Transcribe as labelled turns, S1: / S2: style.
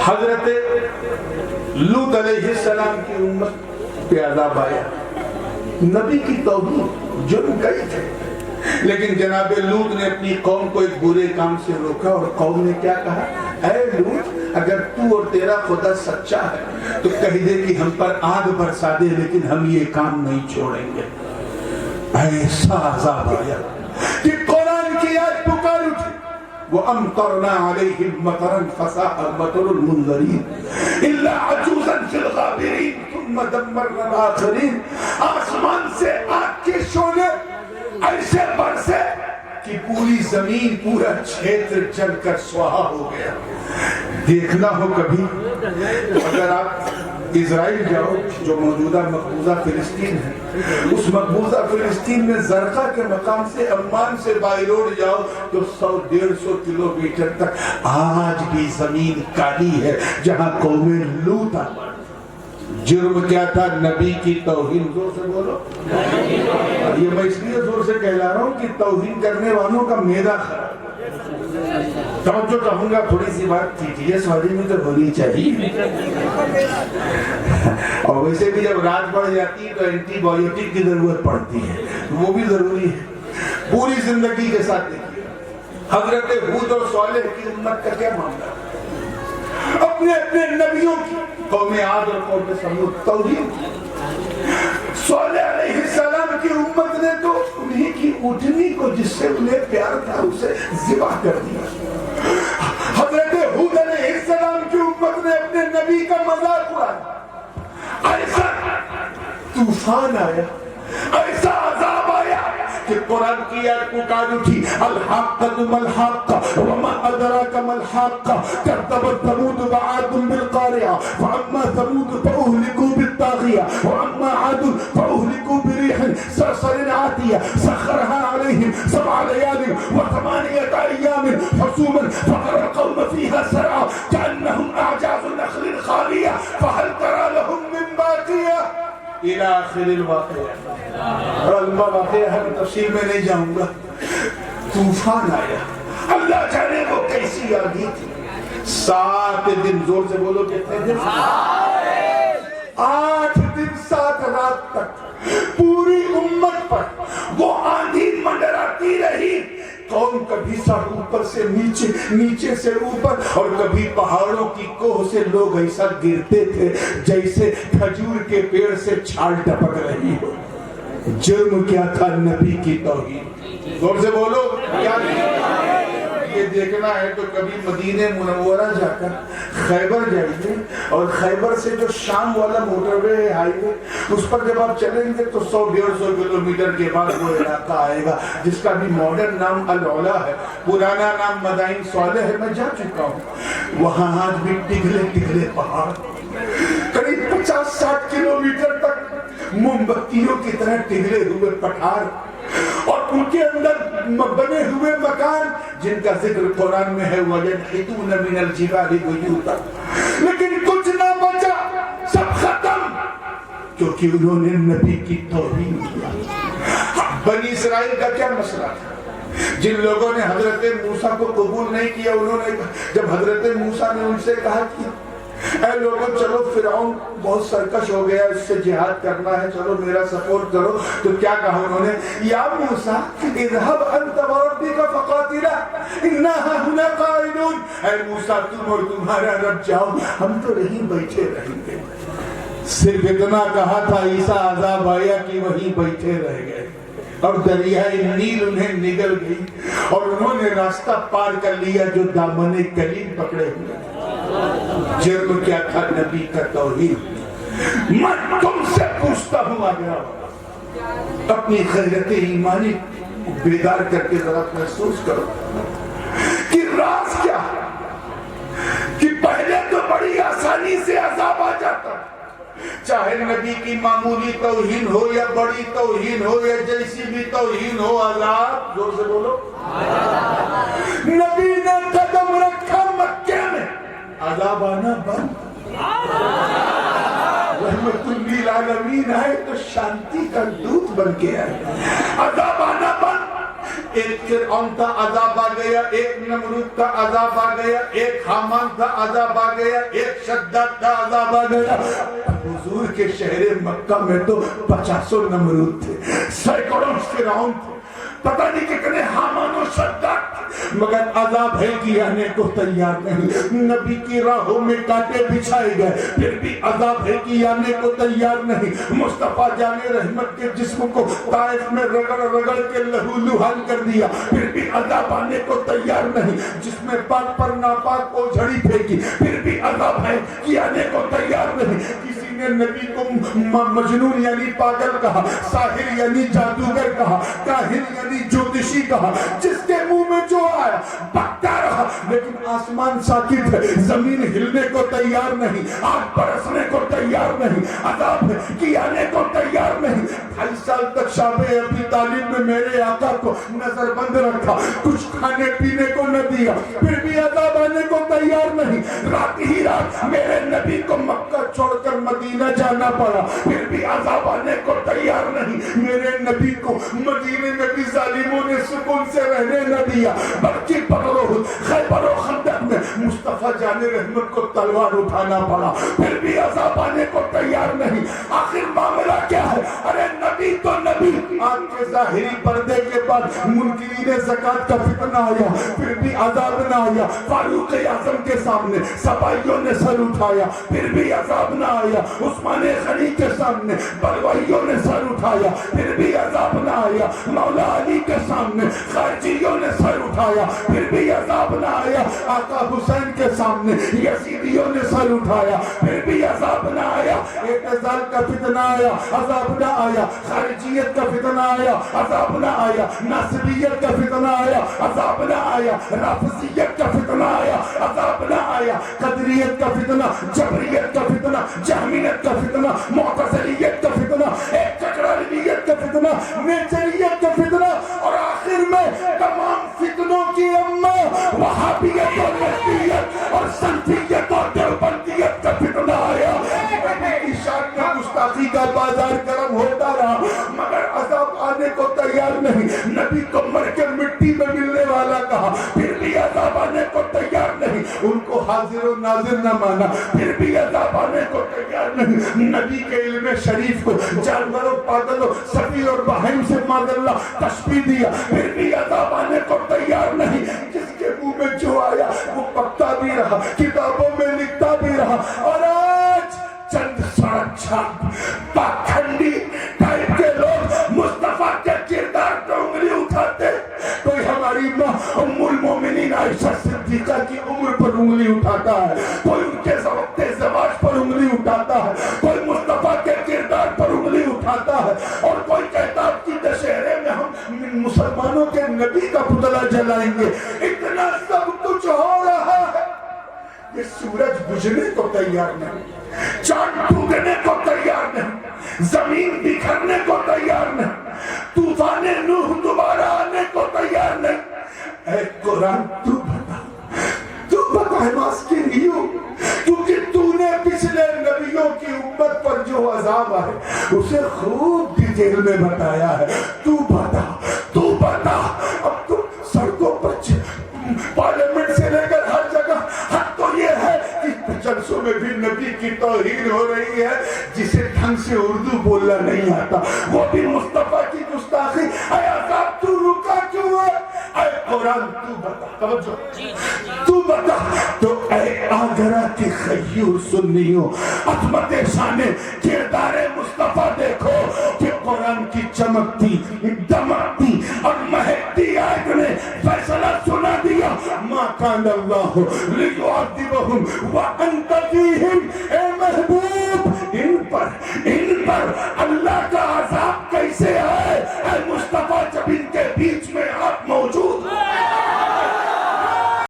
S1: حضرت لوط علیہ السلام کی امت پہ عذاب آیا. نبی کی توہین جرم کئی تھے، لیکن جناب لوط نے اپنی قوم کو ایک برے کام سے روکا، اور قوم نے کیا کہا؟ اے لوط، اگر تو اور تیرا خدا سچا ہے تو کہہ دے کہ ہم پر آگ برسا دے، لیکن ہم یہ کام نہیں چھوڑیں گے. ایسا عذاب آیا کہ قرآن کی آیت پکار اٹھی، وَأَمْطَرْنَا عَلَيْهِمْ مَطَرًا فَسَاءَ مَطَرُ الْمُنذَرِينَ إِلَّا عَجُوزًا فِي الْغَابِرِينَ ثُمَّ دَمَّرْنَا الْآخَرِينَ. آسمان سے آگ کے شعلے ایسے برسے کہ پوری زمین، پورا چھیتر جل کر سواہا ہو گیا. دیکھنا ہو کبھی اگر آپ اسرائیل جاؤ، جو موجودہ مقبوضہ فلسطین ہے، اس مقبوضہ فلسطین میں زرقہ کے مقام سے عمان سے بائی روڈ جاؤ تو 100-150 کلومیٹر تک آج بھی زمین کالی ہے جہاں قوم لوط. جرم کیا تھا؟ نبی کی توہین. زور سے بولو. یہ میں اس لیے زور سے کہلا رہا ہوں کہ توہین کرنے والوں کا میدہ خراب. توجہ کہوں گا، تھوڑی سی بات کیجیے، سواری میں تو ہونی چاہیے. اور ویسے بھی جب رات بڑھ جاتی ہے تو اینٹی بایوٹک کی ضرورت پڑتی ہے، وہ بھی ضروری ہے. پوری زندگی کے ساتھ دیکھیے حضرت ہود اور صالح کی امت کا کیا معاملہ. اپنے اپنے نبیوں کی، قوم عاد اور قوم ثمود توہین. صالح علیہ السلام کی امت نے تو انہی کی اونٹنی کو جس سے انہیں پیار تھا اسے ذبح کر دیا. حضرت ہود علیہ السلام کی امت نے اپنے نبی کا مذاق اڑایا. ایسا طوفان آیا، ایسا عذاب آیا کہ قرآن کی آیت پکار اٹھی، الحاقۃ مالحاقۃ وما ادراک مالحاقۃ کذبت ثمود وعاد بالقارعۃ فاما ثمود فاهلكوا بالطاغیہ واما عاد فاهلكوا بريح صرصر عاتیہ سخرها عليهم 7 ليال و8 ايام حسوما فترى القوم فيها سرعا كأنهم اعجاز نخل خاویہ فهل ترى لهم من باقیہ الى آخر الواقعہ. اور لمبا واقعہ ہے، تفصیل میں نہیں جاؤں گا. طوفان آیا، اللہ جانے وہ کیسی آگی تھی. 7 دن، زور سے بولو کتنے دن؟ 8 دن 7 رات تک پوری امت پر وہ آندھی منڈراتی رہی. قوم کبھی سر اوپر سے نیچے، نیچے سے اوپر، اور کبھی پہاڑوں کی کوہ سے لوگ ایسا گرتے تھے جیسے کھجور کے پیڑ سے چھال ٹپک رہی ہو. جرم کیا تھا؟ نبی کی توہین. زور سے بولو کیا. یہ دیکھنا ہے تو کبھی مدینہ منورہ جا کر خیبر جائیے، اور خیبر سے جو شام والا موٹر وے ہائی وے، اس پر جب آپ چلیں گے تو 100-150 کلومیٹر کے بعد وہ علاقہ آئے گا جس کا بھی ماڈرن نام العلا ہے، پرانا نام مدائن صالح ہے. میں جا چکا ہوں وہاں. آج بھی ٹگلے ٹگلے پہاڑ، قریب 50-60 کلومیٹر تک موم بتیوں کی طرح ٹگلے ہوئے پٹھار، اور ان کے اندر بنے ہوئے مکان جن کا ذکر قرآن میں ہے، وَيَنْحِتُونَ مِنَ الْجِبَالِ بُيُوتًا. لیکن کچھ نہ بچا، سب ختم، کیونکہ انہوں نے نبی کی توہین کیا. بنی اسرائیل کا کیا مسئلہ تھا؟ جن لوگوں نے حضرت موسیٰ کو قبول نہیں کیا، انہوں نے جب حضرت موسیٰ نے ان سے کہا کہ اے لوگوں چلو فرعون بہت سرکش ہو گیا، اس سے جہاد کرنا ہے، چلو میرا سپورٹ کرو، تو کیا کہا انہوں نے؟ یا موسیٰ اذهب انت وربک فقاتلا انا ہاہنا قاعدون. اے موسیٰ تم اور تمہارا رب جاؤ، ہم تو نہیں بیٹھے رہیں گے. صرف اتنا کہا تھا، عیسیٰ عذاب آیا کہ وہیں بیٹھے رہ گئے، اور دریائے نیل انہیں نگل گئی، اور انہوں نے راستہ پار کر لیا جو دامن کلیم پکڑے ہوئے. جرم کیا تھا؟ نبی کا توہین. میں تم سے پوچھتا ہوں، آگے اپنی غیرت ایمانی بیدار کر کے ذرا محسوس کرو کہ راز کیا ہے. کہ پہلے تو بڑی آسانی سے عذاب آ جاتا، چاہے نبی کی معمولی توہین ہو یا بڑی توہین ہو یا جیسی بھی توہین ہو، عذاب. زور سے بولو. نبی نے قدم رکھا مکے میں، عذاب آنا بند. رحمت للعالمین آئے تو شانتی کا دودھ بن کے آئے، عذاب آنا بند. ایک فرعون کا عذاب آ گیا، ایک نمرود کا عذاب آ گیا، ایک حامان کا عذاب آ گیا، ایک شداد کا عذاب آ گیا۔ حضور کے شہر مکہ میں تو 50 نمرود تھے، سینکڑوں فرعون تھے، پتہ نہیں کتنے حامان و شداد، مگر عذاب ہے کہ آنے کو تیار نہیں۔ نبی کی راہوں میں کانٹے بچھائے گئے، پھر بھی عذاب ہے کہ آنے کو تیار نہیں۔ مصطفیٰ جان رحمت کے جسم کو طائف میں رگڑ رگڑ کے لہو لہان کر دیا، پھر بھی عذاب آنے کو تیار نہیں۔ جس میں پاک پر ناپاک کو جھڑی پھینکی، پھر بھی عذاب ہے کہ آنے کو تیار نہیں۔ کسی نے نبی کو مجنون یعنی پاگل کہا، ساحر یعنی جادوگر کہا، کاہن یعنی جوتشی کہا، جس کے منہ میں جو آیا بکتا رہا، لیکن آسمان ساکت ہے، زمین ہلنے کو تیار نہیں، آگ برسنے کو تیار نہیں، عذاب ہے کہ آنے کو تیار نہیں۔ 2.5 سال تک شعب ابی طالب میں میرے آقا کو نظر بند رکھا، کچھ کھانے پینے کو نہ دیا، پھر بھی عذاب آنے کو تیار نہیں۔ رات ہی رات میرے نبی کو مکہ چھوڑ کر مدینہ جانا پڑا، پھر بھی عذاب آنے کو تیار نہیں۔ میرے نبی کو مدینے میں بھی ظالموں نے سکون سے رہنے نہ دیا، بلکہ بدر و خیبر و خندق میں مصطفیٰ جان رحمت کو تلوار اٹھانا پڑا، پھر بھی عذاب آنے کو تیار نہیں۔ آخر معاملہ کیا ہے؟ ارے نبی تو نبی، آپ کے ظاہری پردے کے بعد منکرین زکوٰۃ کا فتنہ آیا، پھر بھی عذاب نہ آیا۔ فاروق اعظم کے سامنے سپاہیوں نے سر اٹھایا، پھر بھی عذاب نہ آیا۔ عثمان غنی کے سامنے بلوائیوں نے سر اٹھایا، پھر بھی عذاب نہ آیا۔ مولا علی کے سامنے خارجیوں نے سر اٹھایا، پھر بھی عذاب نہ آیا۔ آقا حسین کے سامنے یزیدیوں نے سر اٹھایا، پھر بھی عذاب نہ آیا۔ اعتزال کا فتنہ آیا، عذاب نہ آیا۔ خارجیت کا فتنہ آیا، عذاب نہ آیا۔ ناصبیت کا فتنہ آیا، عذاب نہ آیا۔ رافضیت کا فتنہ آیا، عذاب نہ آیا۔ قدریت کا فتنہ، جبریت کا فتنہ، جہمیت کا فتنہ، معتزلیت کا فتنہ، ایک چکرالیت کا فتنہ، نیچریت کا فتنہ، اور آخر میں تمام فتنوں کی اماں وہابیت اور وحدیت اور سلفیت اور دیوبندیت کا فتنہ آیا۔ نبی کی شان میں گستاخی کا بازار گرم ہوتا رہا، مگر عذاب آنے کو تیار نہیں۔ نبی کو مر کے مٹی میں ملنے والا کہا، پھر بھی عذاب آنے کو تیار نہیں۔ ان کو حاضر و ناظر نہ مانا، پھر بھی عذاب آنے کو تیار نہیں۔ نبی کے علم شریف کو جانوروں، پاگلوں، سبی اور بہائم سے ماد اللہ تشبیہ دیا، پھر بھی عذاب آنے کو تیار نہیں۔ جس کے منہ میں جو آیا وہ پکتا بھی رہا، کتابوں میں لکھتا بھی رہا، اور آج چند سڑک چھاپ پاکھنڈی ٹائپ کے لوگ مصطفیٰ کے کردار پر انگلی اٹھاتے۔ کوئی ہماری ماں ام المومنین عائشہ صدیقہ کی عمر پر انگلی اٹھاتا ہے، کوئی ان کے وقت زواج پر انگلی اٹھاتا ہے، کوئی مصطفیٰ کے کردار پر انگلی اٹھاتا ہے، اور کوئی کہتا ہے کہ دشہرے میں ہم مسلمانوں کے نبی کا پتلا جلائیں گے۔ اتنا سب کچھ ہو رہا ہے، یہ سورج بجھنے کو تیار نہیں، چاند ٹوٹنے کو تیار نہیں، زمین بکھرنے کو تیار نہیں، طوفان نوح دوبارہ آنے کو تیار نہیں۔ اے قرآن تو بتا I'm asking you، کیونکہ تو نے پچھلے نبیوں کی امت پر جو عذاب ہے اسے خوب ڈیٹیل میں بتایا ہے۔ تو بتا، اب تو سڑکوں پر پارلیمنٹ سے لے کر ہر جگہ حق تو یہ ہے کہ جلسوں میں بھی نبی کی توہین ہو رہی ہے۔ جسے ڈھنگ سے اردو بولنا نہیں آتا وہ بھی مصطفیٰ کی گستاخی۔ اے عذاب تو رکا کیوں ہے؟ اے قرآن تو بتا، تو بتا۔ تو اے آگرہ کی خیور سنیوں، عظمت شان کردار مصطفیٰ دیکھو کہ قرآن کی چمکتی، دمکتی اور مہکتی آیت نے فیصلہ سنا دیا۔ ما کان اللہ لیعذبہم وانت فیہم۔ اے محبوب، ان پر اللہ کا عذاب کیسے ہے؟